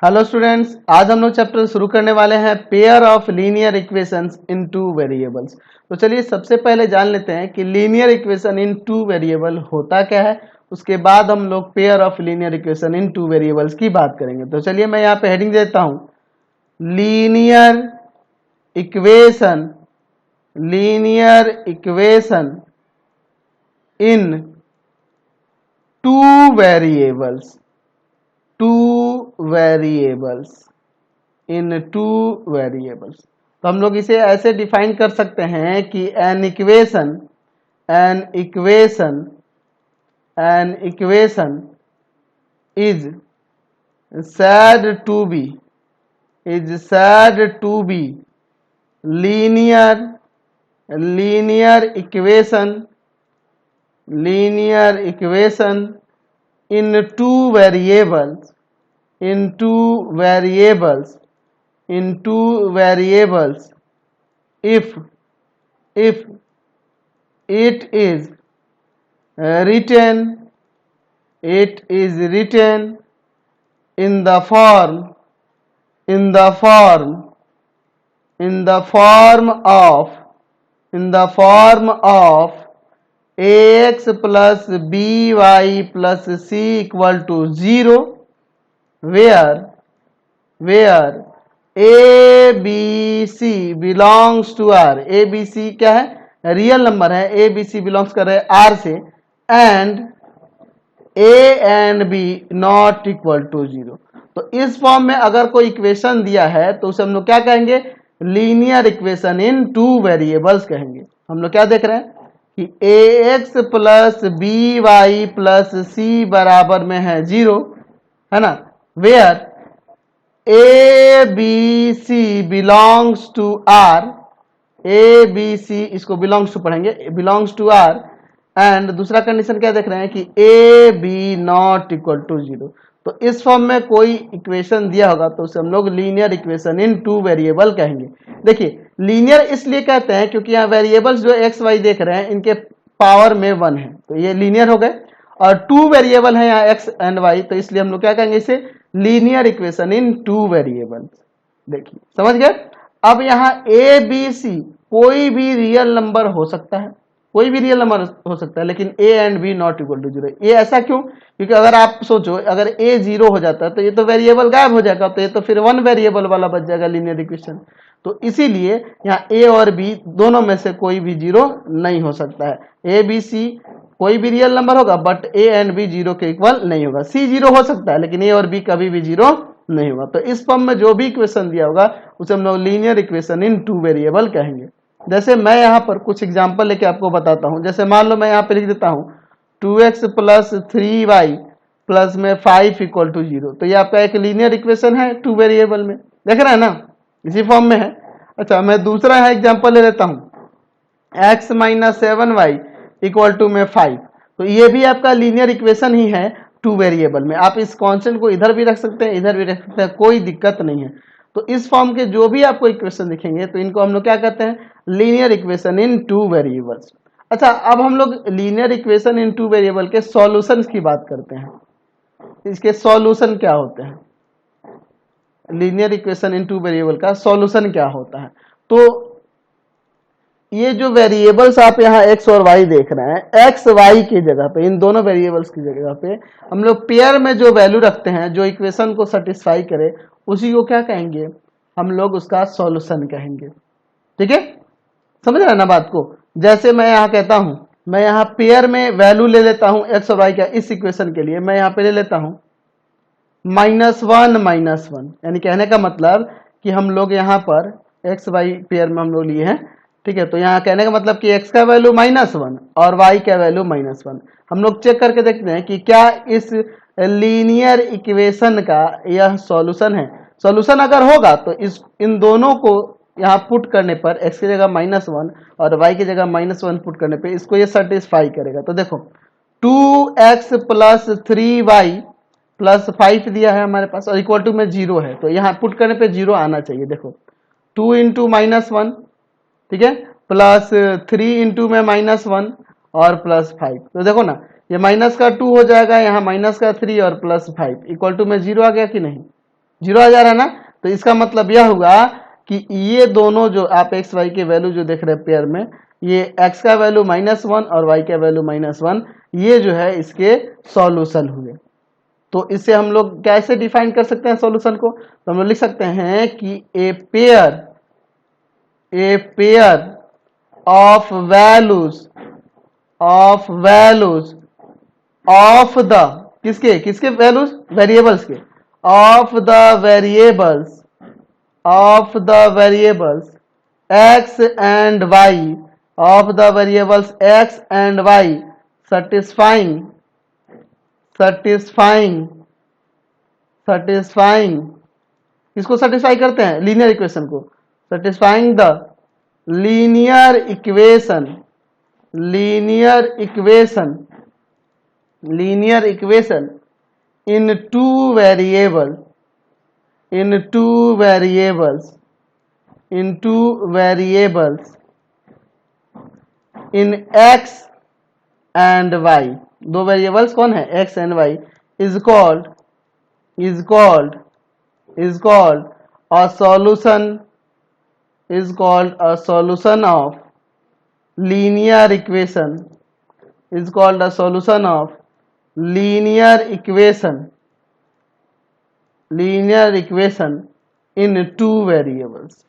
Hello students, आज हम लोग चैप्टर शुरू करने वाले हैं pair of linear equations in two variables. तो चलिए सबसे पहले जान लेते हैं कि linear equation in two variable होता क्या है। उसके बाद हम लोग pair of linear equation in two variables की बात करेंगे। तो चलिए मैं यहाँ पे हेडिंग देता हूँ, linear equation, linear equation in two variables, two variables, in two variables. तो हम लोग इसे ऐसे डिफाइन कर सकते हैं कि an equation is said to be linear equation in two variables if it is written in the form of ax plus by plus c equal to 0, where a b c belongs to r। a b c क्या है? Real number है। a b c belongs कर रहे हैं r से, and a and b not equal to 0। तो इस form में अगर कोई इक्वेशन दिया है तो उसे हम लोग क्या कहेंगे? Linear equation in two variables कहेंगे। हम लोग क्या देख रहे हैं कि ax plus b y plus c बराबर में है 0, है ना, where a b c belongs to R. A b c इसको बिलोंग्स टू पढ़ेंगे, बिलोंग्स टू आर, एंड दूसरा कंडीशन क्या देख रहे हैं कि a b not equal to 0। तो इस फॉर्म में कोई इक्वेशन दिया होगा तो उसे हम लोग linear equation in two variable कहेंगे। देखिए लीनियर इसलिए कहते हैं क्योंकि यहाँ वेरिएबल्स जो एक्स वाई देख रहे हैं इनके पावर में 1 है, तो ये लीनियर हो गए, और टू वेरिएबल है यहाँ एक्स एंड वाई, तो इसलिए हम लोग क्या कहेंगे इसे? Linear equation in two variables. देखिए समझ गए। अब यहाँ ए बी सी कोई भी रियल नंबर हो सकता है, कोई भी रियल नंबर हो सकता है, लेकिन a and b not equal to 0। ये ऐसा क्यों? क्योंकि अगर आप सोचो, अगर a 0 हो जाता है तो ये तो वेरिएबल गायब हो जाएगा, तो ये तो फिर वन वेरिएबल वाला बच जाएगा लीनियर इक्वेशन। तो इसीलिए यहाँ a और b दोनों में से कोई भी 0 नहीं हो सकता है। a b c कोई भी रियल नंबर होगा, बट a एंड b 0 के इक्वल नहीं होगा। c 0 हो सकता है लेकिन a और b कभी भी 0 नहीं होगा। तो इस फॉर्म में जो भी इक्वेशन दिया होगा उसे हम लोग linear equation in two variable कहेंगे। जैसे मैं यहाँ पर कुछ एग्जांपल लेके आपको बताता हूँ। जैसे मान लो मैं यहाँ पे लिख देता हूँ 2x प्लस 3y प्लस में 5 इक्वल टू 0। तो ये आपका एक लीनियर इक्वेशन है टू वेरिएबल में, देख रहे हैं ना, इसी फॉर्म में है। अच्छा, मैं दूसरा यहाँ एग्जांपल ले लेता हूँ, x minus 7y equal to में 5। तो ये भी आपका लीनियर इक्वेशन ही है टू वेरिएबल में। आप इस कॉन्स्टेंट को इधर भी रख सकते हैं, इधर भी रख सकते हैं, कोई दिक्कत नहीं है। तो इस फॉर्म के जो भी आपको इक्वेशन दिखेंगे तो इनको हम लोग क्या कहते हैं? Linear equation in two variables. अच्छा, अब हम लोग linear equation in two variable के सॉल्यूशंस की बात करते हैं। इसके सॉल्यूशन क्या होते हैं? Linear equation in two variable का सॉल्यूशन क्या होता है? तो ये जो वेरिएबल्स आप यहाँ x और y देख रहे हैं, x y की जगह पे, इन दोनों वेरिएबल्स की जगह पे हम लोग पेयर में जो वैल्यू रखते हैं, जो इक्वेशन को सेटिस्फाई करे, उसी को क्या कहेंगे? हम लोग उसका सॉल्यूशन कहेंगे। ठीक है, समझ रहे हैं ना बात को? जैसे मैं यहाँ कहता हूँ, मैं यहाँ पेयर में वैल्यू ले लेता हूँ x और y का। इस इक्वेशन के लिए मैं यहाँ पे ले लेता हूँ -1 यानी कहने का मतलब कि हम लोग यहाँ पर x y पेयर में हम लोग लिए हैं। ठीक है, तो यहाँ कहने का मतलब कि x का वैल्यू -1 और y का वैल्यू -1। हम लोग चेक करके देखते हैं कि क्या इस लीनियर इक्वेशन का यह सॉल्यूशन है। सॉल्यूशन अगर होगा तो इन दोनों को यहाँ पुट करने पर, x की जगह -1 और y की जगह -1 पुट करने पे इसको ये सेटिस्फाई करेगा। तो देखो 2x प्लस 3y प्लस 5 दिया है हमारे पास और इक्वल टू में 0 है, तो यहाँ पुट करने पे 0 आना चाहिए। देखो 2 इंटू -1, ठीक है, प्लस 3 इंटू में -1 और प्लस 5। तो देखो ना, ये माइनस का 2 हो जाएगा, यहाँ माइनस का 3 और प्लस 5 इक्वल टू में 0 आ गया कि नहीं? 0 आ जा रहा है ना। तो इसका मतलब यह हुआ कि ये दोनों जो आप एक्स वाई के वैल्यू जो देख रहे हैं पेयर में, ये एक्स का वैल्यू -1 और वाई का वैल्यू -1, ये जो है इसके सॉल्यूशन हुए। तो इससे हम लोग कैसे डिफाइन कर सकते हैं सॉल्यूशन को, तो हम लोग लिख सकते हैं कि a pair of values of the किसके किसके वैल्यूज, वेरिएबल्स के, of the variables x and y, of the variables x and y satisfying किसको सेटिस्फाई करते हैं, लीनियर इक्वेशन को, satisfying the linear equation in two variables in x and y, दो variables कौन है, x and y, is called a solution of linear equation, linear equation in two variables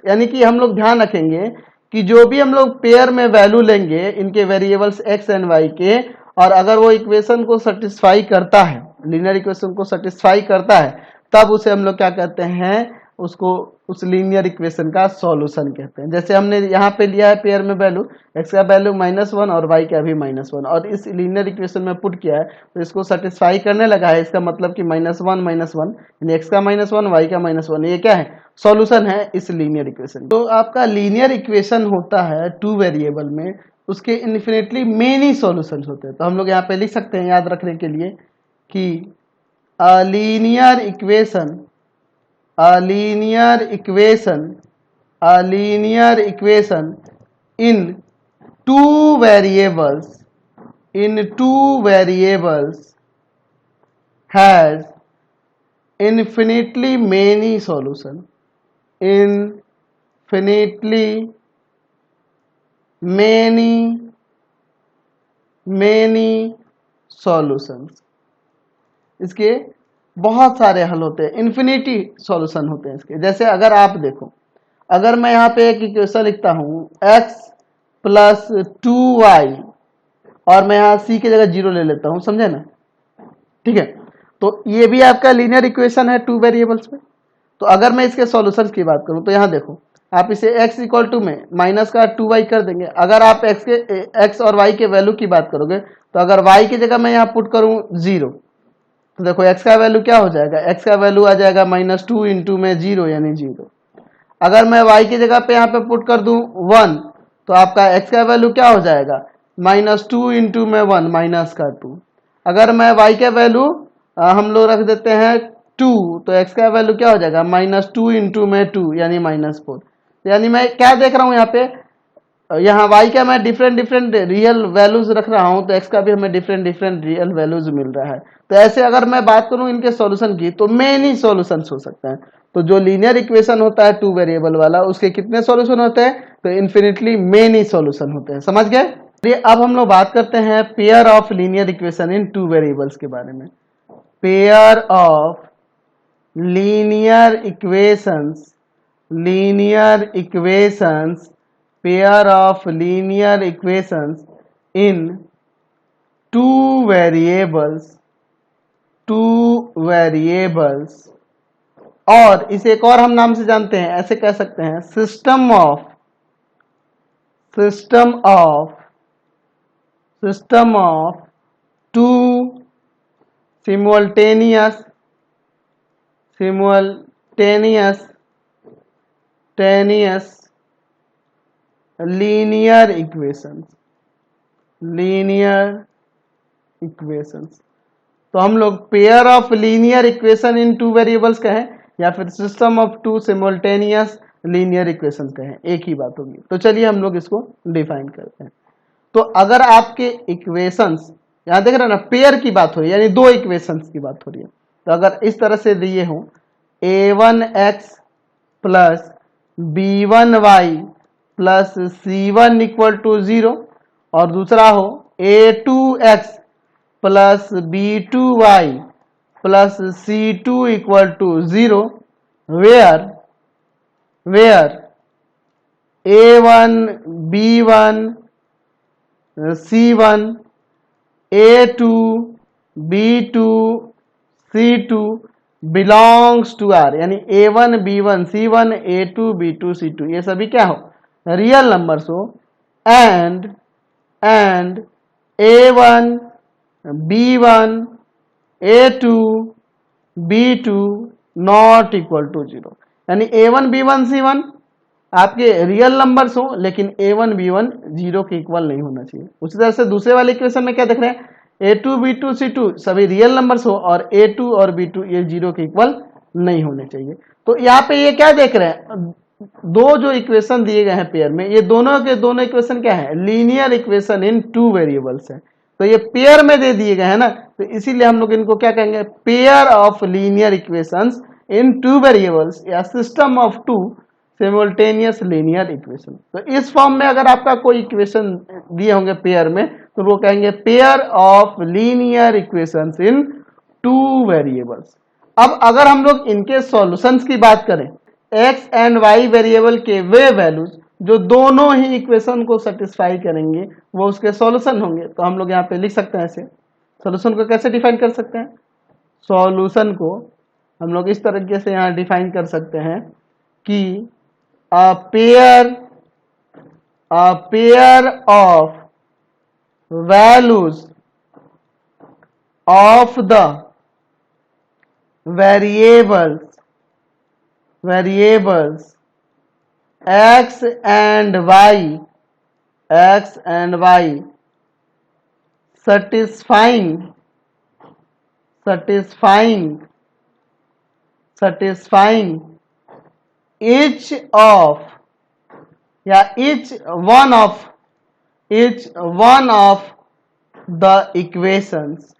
यानी कि हम लोग ध्यान रखेंगे कि जो भी हम लोग पेयर में वैल्यू लेंगे इनके वेरिएबल्स x एंड y के, और अगर वो इक्वेशन को सेटिस्फाई करता है, लीनियर इक्वेशन को सेटिस्फाई करता है, तब उसे हम लोग क्या कहते हैं, उसको उस लीनियर इक्वेशन का सॉल्यूशन कहते हैं। जैसे हमने यहाँ पे लिया है पेयर में वैल्यू, x का वैल्यू -1 और y का भी -1, और इस लीनियर इक्वेशन में पुट किया है तो इसको सेटिस्फाई करने लगा है। इसका मतलब कि -1 यानी x का -1 y का -1, ये क्या है, सॉल्यूशन है इस लीनियर इक्वेशन। तो आपका लीनियर इक्वेशन होता है टू वेरिएबल में, उसके इन्फिनिटली मेनी सॉल्यूशंस होते हैं। तो हम लोग यहाँ पे लिख सकते हैं याद रखने के लिए कि a linear equation in two variables has infinitely many solutions, इसके बहुत सारे हल होते हैं, इन्फिनिटी सॉल्यूशन होते हैं इसके। जैसे अगर आप देखो, अगर मैं यहाँ पे एक इक्वेशन लिखता हूँ x + 2y और मैं यहाँ c की जगह 0 ले लेता हूँ, समझे ना, ठीक है, तो ये भी आपका लीनियर इक्वेशन है टू वेरिएबल्स में। तो अगर मैं इसके सॉल्यूशंस की बात करूँ तो यहाँ देखो, आप इसे x = में माइनस का 2y कर देंगे। अगर आप x और y के वैल्यू की बात करोगे तो अगर y की जगह मैं यहाँ पुट करूँ 0, तो देखो x का वैल्यू क्या हो जाएगा, x का वैल्यू आ जाएगा -2 इंटू में 0 यानी 0। अगर मैं y की जगह पे यहाँ पे पुट कर दूं 1, तो आपका x का वैल्यू क्या हो जाएगा, -2 इंटू में 1 -2। अगर मैं y का वैल्यू हम लोग रख देते हैं 2, तो x का वैल्यू क्या हो जाएगा, -2 इंटू में 2 यानी -4। यानी मैं क्या देख रहा हूँ यहाँ पे, यहाँ y का मैं डिफरेंट रियल वैल्यूज रख रहा हूँ, तो x का भी हमें डिफरेंट रियल वैल्यूज मिल रहा है। तो ऐसे अगर मैं बात करूँ इनके सॉल्यूशन की, तो मेनी सॉल्यूशंस हो सकते हैं। तो जो लीनियर इक्वेशन होता है टू वेरिएबल वाला, उसके कितने सॉल्यूशन होते हैं, तो इन्फिनिटली मेनी सॉल्यूशन होते हैं, समझ गए। चलिए अब हम लोग बात करते हैं pair of linear equation in two variables के बारे में। Pair of linear equations pair of linear equations in two variables, और इसे एक और हम नाम से जानते हैं, ऐसे कह सकते हैं, system of two simultaneous linear equations। तो हम लोग pair of linear equation in two variables कहें या फिर system of two simultaneous linear equation कहें, एक ही बात होगी। तो चलिए हम लोग इसको डिफाइन करते हैं। तो अगर आपके इक्वेशंस यहां देख रहे हैं ना, पेयर की बात हो रही है, यानी दो इक्वेशंस की बात हो रही है। तो अगर इस तरह से दिए हो a1x plus b1y plus c1 equal to 0, और दूसरा हो a2x plus b2y plus c2 equal to 0, where a1 b1 c1 a2 b2 c2 belongs to R, यानी a1 b1 c1 a2 b2 c2 ये सभी क्या हो, रियल नंबर्स हो, and a1 b1 a2 b2 not equal to 0, यानी a1 b1 c1 आपके real numbers हो, लेकिन a1 b1 0 के इक्वल नहीं होना चाहिए। उसी तरह से दूसरे वाले इक्वेशन में क्या देख रहे हैं, a2 b2 c2 सभी रियल नंबर्स हो और a2 और b2 ये 0 के इक्वल नहीं होने चाहिए। तो यहाँ पे ये क्या देख रहे हैं, दो जो इक्वेशन दिए गए हैं पेयर में, ये दोनों के दोनों इक्वेशन क्या है, linear equation in two variables है। तो ये पेयर में दे दिए गए हैं ना, तो इसीलिए हम लोग इनको क्या कहेंगे, pair of linear equations in two variables या system of two simultaneous linear equation. तो इस फॉर्म में अगर आपका कोई इक्वेशन दिए होंगे पेयर में, तो वो कहेंगे pair of linear equations in two variables. अब अगर हम लोग इनके सॉल्यूशंस की बात करें, एक्स एंड वाई वेरिएबल के वे वैल्यूज जो दोनों ही इक्वेशन को सेटिस्फाई करेंगे वो उसके सॉल्यूशन होंगे। तो हम लोग यहाँ पे लिख सकते हैं ऐसे, सॉल्यूशन को कैसे डिफाइन कर सकते हैं, सॉल्यूशन को हम लोग इस तरीके से यहाँ डिफाइन कर सकते हैं कि a pair of values of the variables x and y satisfying each one of the equations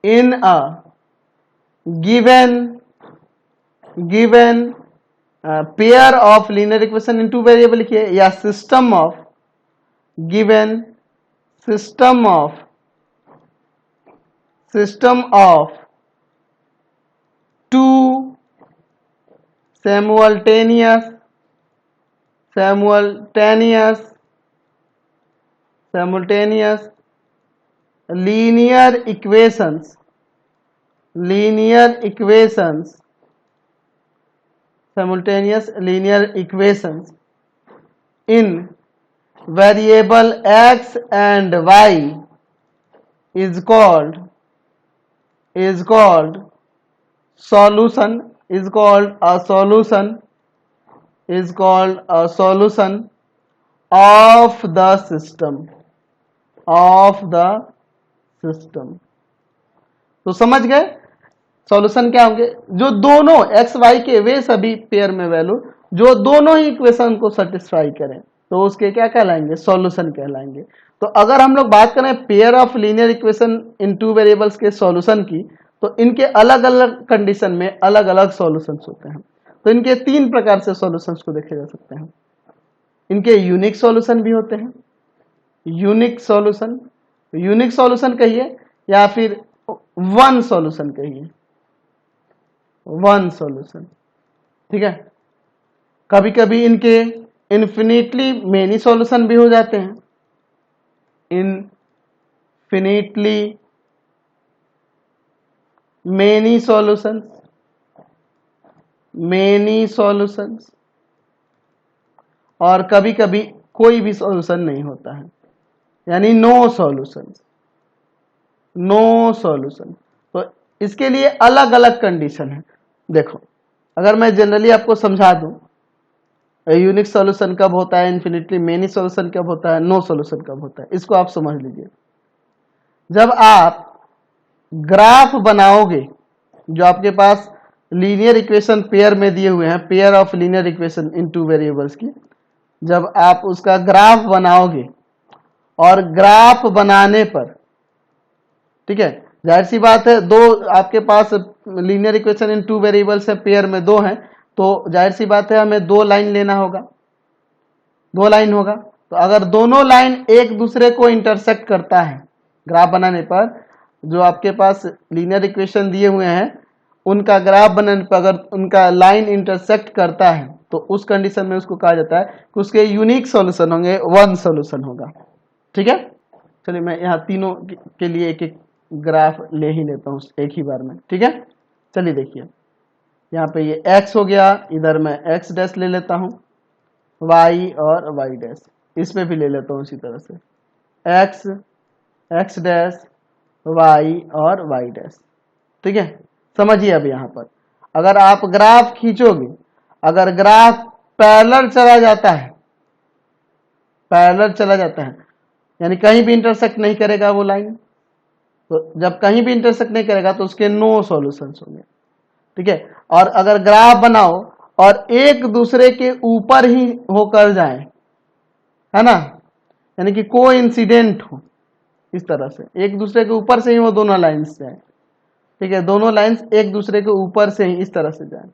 in a given pair of linear equation in two variable लिखिए, या system of two simultaneous linear equations in variable x and y is called a solution of the system। तो समझ गए solution क्या होंगे, जो दोनों x Y के वे सभी पेयर में वैल्यू जो दोनों ही इक्वेशन को सेटिस्फाई करें, तो उसके क्या कहलाएंगे, सॉल्यूशन कहलाएंगे। तो अगर हम लोग बात करें pair of linear equation in two variables के सॉल्यूशन की, तो इनके अलग अलग कंडीशन में अलग अलग सॉल्यूशंस होते हैं। तो इनके तीन प्रकार से सॉल्यूशंस को देखे जा सकते हैं। इनके यूनिक सॉल्यूशन भी होते हैं, यूनिक सॉल्यूशन कहिए या फिर वन सॉल्यूशन कहिए, वन सॉल्यूशन, ठीक है। कभी कभी इनके इन्फिनिटली मेनी सॉल्यूशन भी हो जाते हैं, इनफिनिटली मेनी सॉल्यूशंस, और कभी कभी कोई भी सॉल्यूशन नहीं होता है, यानी नो सॉल्यूशन। तो इसके लिए अलग अलग कंडीशन है। देखो, अगर मैं जनरली आपको समझा दूं यूनिक सॉल्यूशन कब होता है, इन्फिनिटली मेनी सॉल्यूशन कब होता है, नो सॉल्यूशन कब होता है, इसको आप समझ लीजिए। जब आप ग्राफ बनाओगे, जो आपके पास लीनियर इक्वेशन पेयर में दिए हुए हैं, pair of linear equation in two variables की, जब आप उसका ग्राफ बनाओगे और ग्राफ बनाने पर, ठीक है, जाहिर सी बात है, दो आपके पास linear equation in two variables है, पेयर में दो हैं, तो जाहिर सी बात है हमें दो लाइन लेना होगा, दो लाइन होगा। तो अगर दोनों लाइन एक दूसरे को इंटरसेक्ट करता है ग्राफ बनाने पर, जो आपके पास लीनियर इक्वेशन दिए हुए हैं उनका ग्राफ बनाने पर अगर उनका लाइन इंटरसेक्ट करता है तो उस कंडीशन में उसको कहा जाता है कि उसके यूनिक सॉल्यूशन होंगे, वन सॉल्यूशन होगा। ठीक है, चलिए मैं यहाँ तीनों के लिए एक एक ग्राफ ले ही लेता हूँ एक ही बार में। ठीक है, चलिए देखिए, यहाँ पे ये x हो गया, इधर मैं x डैश ले लेता हूँ, y और y डैश इस पे भी ले लेता हूँ इसी तरह से, x डैश y और y डैश। ठीक है, समझिए अब यहाँ पर अगर आप ग्राफ खींचोगे, अगर ग्राफ पैरेलल चला जाता है, पैरेलल चला जाता है यानी कहीं भी इंटरसेक्ट नहीं करेगा वो लाइन, तो जब कहीं भी इंटरसेक्ट नहीं करेगा तो उसके नो सॉल्यूशंस होंगे। ठीक है, और अगर ग्राफ बनाओ और एक दूसरे के ऊपर ही होकर जाए, है ना, यानी कि कोइंसिडेंट हो, इस तरह से एक दूसरे के ऊपर से ही वो दोनों लाइंस जाए, ठीक है, दोनों लाइंस एक दूसरे के ऊपर से ही इस तरह से जाए,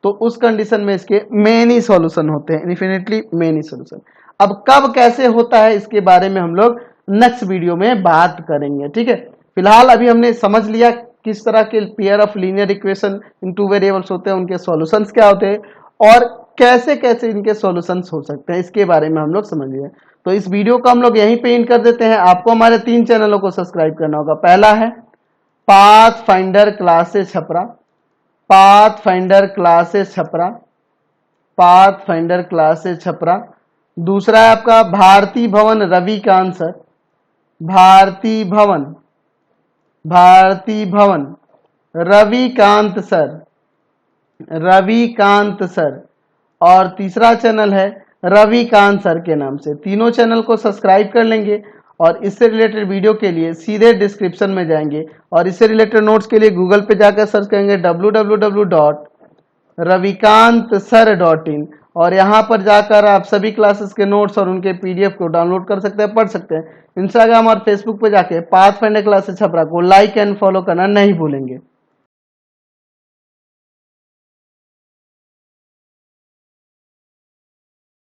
तो उस कंडीशन में इसके मेनी सॉल्यूशन होते हैं, इन्फिनिटली मेनी सॉल्यूशन। अब कब कैसे होता है इसके बारे में हम लोग नेक्स्ट वीडियो में बात करेंगे। ठीक है, फिलहाल अभी हमने समझ लिया किस तरह के pair of linear equation in two variables होते हैं, उनके सॉल्यूशंस क्या होते हैं और कैसे कैसे इनके सॉल्यूशंस हो सकते हैं, इसके बारे में हम लोग समझ लिए। तो इस वीडियो को हम लोग यहीं पे एंड कर देते हैं। आपको हमारे 3 चैनलों को सब्सक्राइब करना होगा। पहला है path finder classes Chhapra, path finder classes Chhapra, path finder classes Chhapra. दूसरा है आपका भारती भवन रविकांत सर, भारती भवन, भारती भवन रविकांत सर, रविकांत सर। और तीसरा चैनल है रविकांत सर के नाम से। तीनों चैनल को सब्सक्राइब कर लेंगे और इससे रिलेटेड वीडियो के लिए सीधे डिस्क्रिप्शन में जाएंगे और इससे रिलेटेड नोट्स के लिए गूगल पे जाकर सर्च करेंगे www.ravikantsir.in और यहाँ पर जाकर आप सभी क्लासेस के नोट्स और उनके पीडीएफ को डाउनलोड कर सकते हैं, पढ़ सकते हैं। इंस्टाग्राम और फेसबुक पे जाके पाथ फाइंडर क्लासेस छपरा को लाइक एंड फॉलो करना नहीं भूलेंगे।